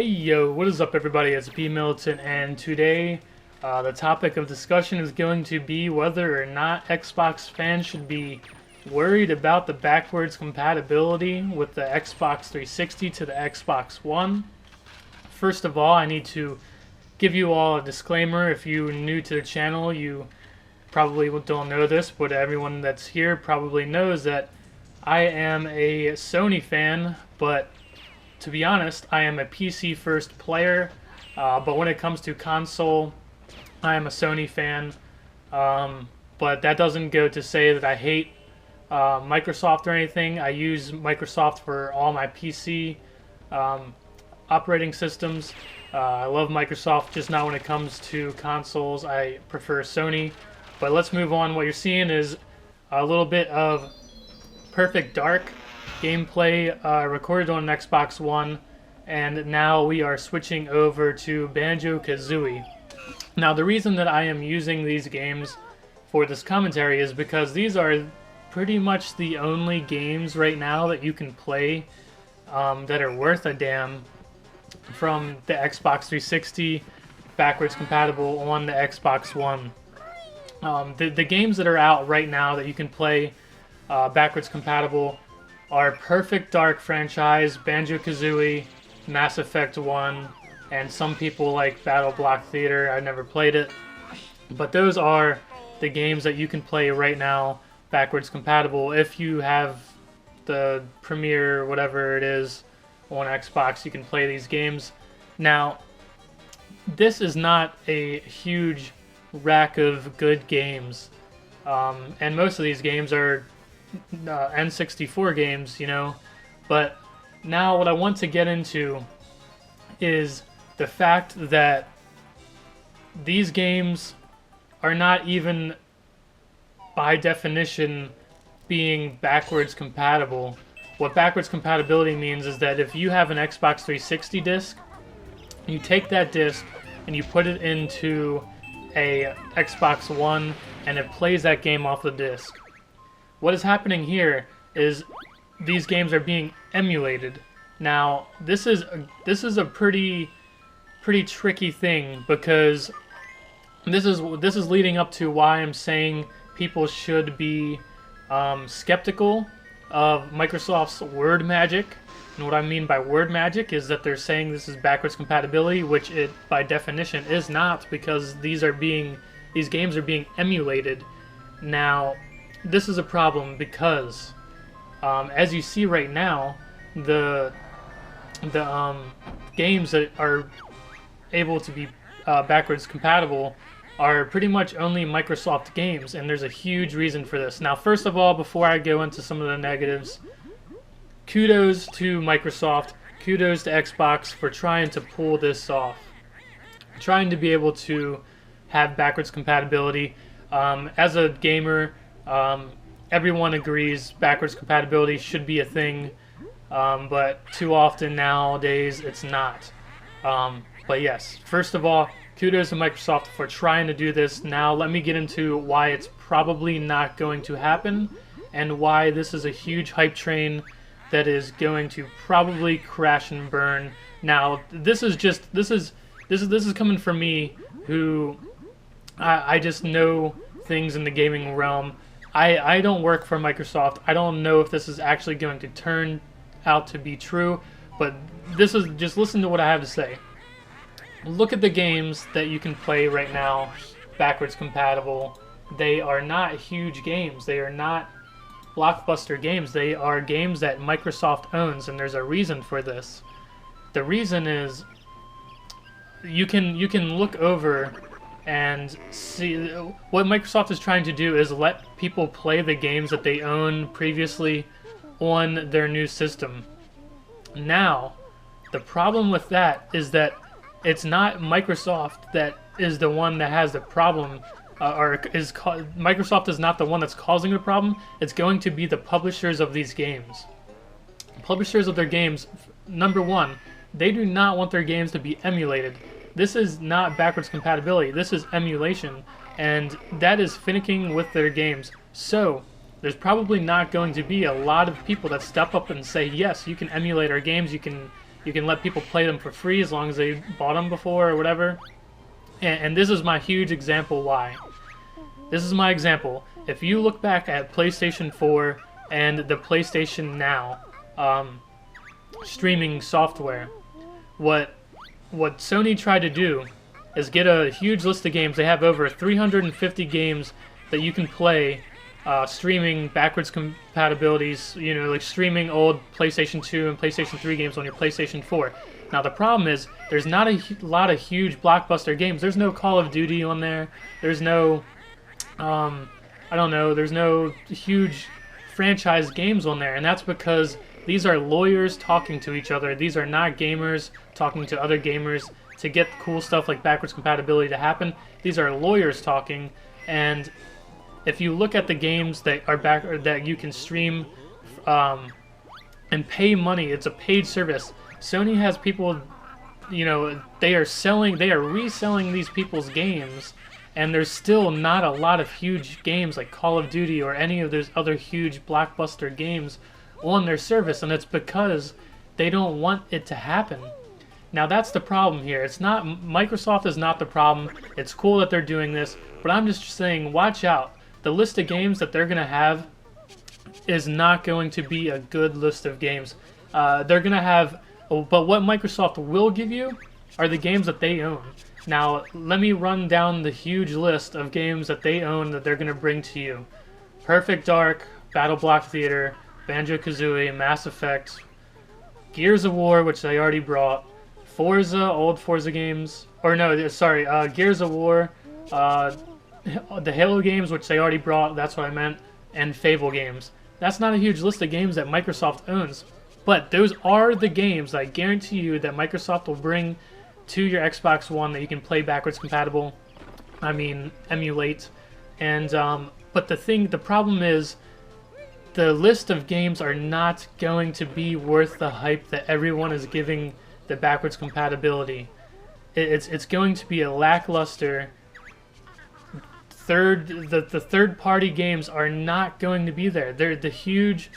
Hey yo, what is up everybody, it's BMilitant, and today the topic of discussion is going to be whether or not Xbox fans should be worried about the backwards compatibility with the Xbox 360 to the Xbox One. First of all, I need to give you all a disclaimer. If you're new to the channel, you probably don't know this, but everyone that's here probably knows that I am a Sony fan, but to be honest, I am a PC first player, but when it comes to console, I am a Sony fan. But that doesn't go to say that I hate Microsoft or anything. I use Microsoft for all my PC operating systems. I love Microsoft, just not when it comes to consoles. I prefer Sony. But let's move on. What you're seeing is a little bit of Perfect Dark gameplay recorded on an Xbox One, and now we are switching over to Banjo-Kazooie. Now the reason that I am using these games for this commentary is because these are pretty much the only games right now that you can play that are worth a damn from the Xbox 360 backwards compatible on the Xbox One. The games that are out right now that you can play backwards compatible are Perfect Dark franchise, Banjo-Kazooie, Mass Effect 1, and some people like Battle Block Theater. I never played it, but those are the games that you can play right now backwards compatible. If you have the Premier, whatever it is, on Xbox, you can play these games. Now, this is not a huge rack of good games, and most of these games are N64 games, you know. But now what I want to get into is the fact that these games are not even by definition being backwards compatible. What backwards compatibility means is that if you have an Xbox 360 disc, you take that disc and you put it into a Xbox One and it plays that game off the disc. What is happening here is these games are being emulated. Now, this is a pretty tricky thing, because this is leading up to why I'm saying people should be skeptical of Microsoft's word magic. And what I mean by word magic is that they're saying this is backwards compatibility, which it by definition is not, because these games are being emulated. Now, this is a problem because, as you see right now, the games that are able to be backwards compatible are pretty much only Microsoft games, and there's a huge reason for this. Now, first of all, before I go into some of the negatives, kudos to Microsoft, kudos to Xbox for trying to pull this off, trying to be able to have backwards compatibility. As a gamer, everyone agrees backwards compatibility should be a thing, but too often nowadays it's not. But yes, first of all, kudos to Microsoft for trying to do this. Now let me get into why it's probably not going to happen, and why this is a huge hype train that is going to probably crash and burn. Now this is coming from me, who I just know things in the gaming realm. I don't work for Microsoft. I don't know if this is actually going to turn out to be true, but just listen to what I have to say. Look at the games that you can play right now, backwards compatible. They are not huge games. They are not blockbuster games. They are games that Microsoft owns, and there's a reason for this. The reason is you can look over and see what Microsoft is trying to do is let people play the games that they own previously on their new system. Now, the problem with that is that it's not Microsoft that is the one that has the problem, Microsoft is not the one that's causing the problem. It's going to be the publishers of these games. Publishers of their games, number one, they do not want their games to be emulated. This is not backwards compatibility, this is emulation, and that is finicking with their games. So, there's probably not going to be a lot of people that step up and say, yes, you can emulate our games, you can You can let people play them for free as long as they bought them before or whatever. And this is my huge example why. This is my example. If you look back at PlayStation 4 and the PlayStation Now streaming software, what Sony tried to do is get a huge list of games. They have over 350 games that you can play, streaming backwards compatibilities, you know, like streaming old PlayStation 2 and PlayStation 3 games on your PlayStation 4. Now the problem is there's not a lot of huge blockbuster games. There's no Call of Duty on there. There's no, I don't know, there's no huge franchise games on there, and that's because these are lawyers talking to each other. These are not gamers talking to other gamers to get cool stuff like backwards compatibility to happen. These are lawyers talking, and if you look at the games that are that you can stream and pay money, it's a paid service. Sony has people, you know, they are reselling these people's games, and there's still not a lot of huge games like Call of Duty or any of those other huge blockbuster games on their service, and it's because they don't want it to happen. Now that's the problem here. It's not, Microsoft is not the problem. It's cool that they're doing this, but I'm just saying, watch out. The list of games that they're going to have is not going to be a good list of games. They're going to have, but what Microsoft will give you are the games that they own. Now, let me run down the huge list of games that they own that they're going to bring to you. Perfect Dark, Battle Block Theater, Banjo-Kazooie, Mass Effect, Gears of War, which they already brought, Forza, old Forza games, or no, sorry, Gears of War, the Halo games, which they already brought, that's what I meant, and Fable games. That's not a huge list of games that Microsoft owns, but those are the games that I guarantee you that Microsoft will bring to your Xbox One that you can play backwards compatible, I mean, emulate, and, but the problem is, the list of games are not going to be worth the hype that everyone is giving the backwards compatibility. It's going to be a lackluster the third-party games are not going to be there. They're the huge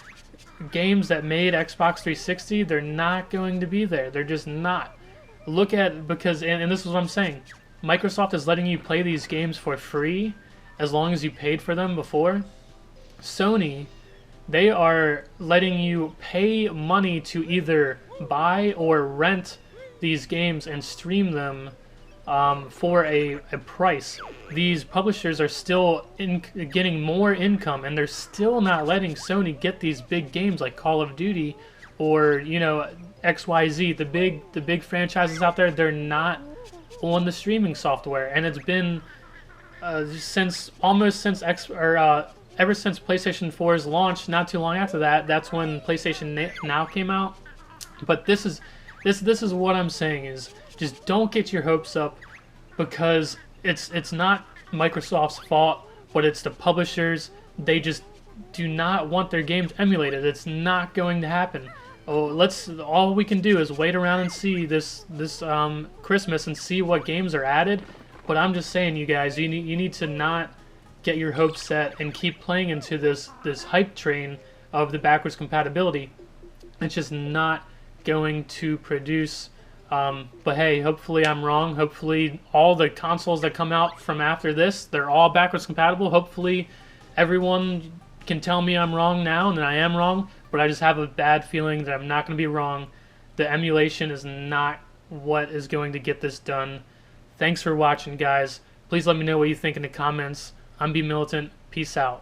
games that made Xbox 360, they're not going to be there. They're just not. Look at, because, and this is what I'm saying, Microsoft is letting you play these games for free as long as you paid for them before. Sony, they are letting you pay money to either buy or rent these games and stream them for a price. These publishers are still getting more income, and they're still not letting Sony get these big games like Call of Duty or, you know, XYZ, the big franchises out there. They're not on the streaming software, and it's been ever since PlayStation 4's launch. Not too long after that, that's when PlayStation Now came out. But this is what I'm saying is, just don't get your hopes up, because it's not Microsoft's fault, but it's the publishers. They just do not want their games emulated. It's not going to happen. All we can do is wait around and see this Christmas and see what games are added. But I'm just saying, you guys, you need to not get your hopes set and keep playing into this hype train of the backwards compatibility. It's just not going to produce. But hey, hopefully I'm wrong. Hopefully all the consoles that come out from after this, they're all backwards compatible. Hopefully everyone can tell me I'm wrong now and that I am wrong, but I just have a bad feeling that I'm not going to be wrong. The emulation is not what is going to get this done. Thanks for watching, guys. Please let me know what you think in the comments. I'm BMilitant. Peace out.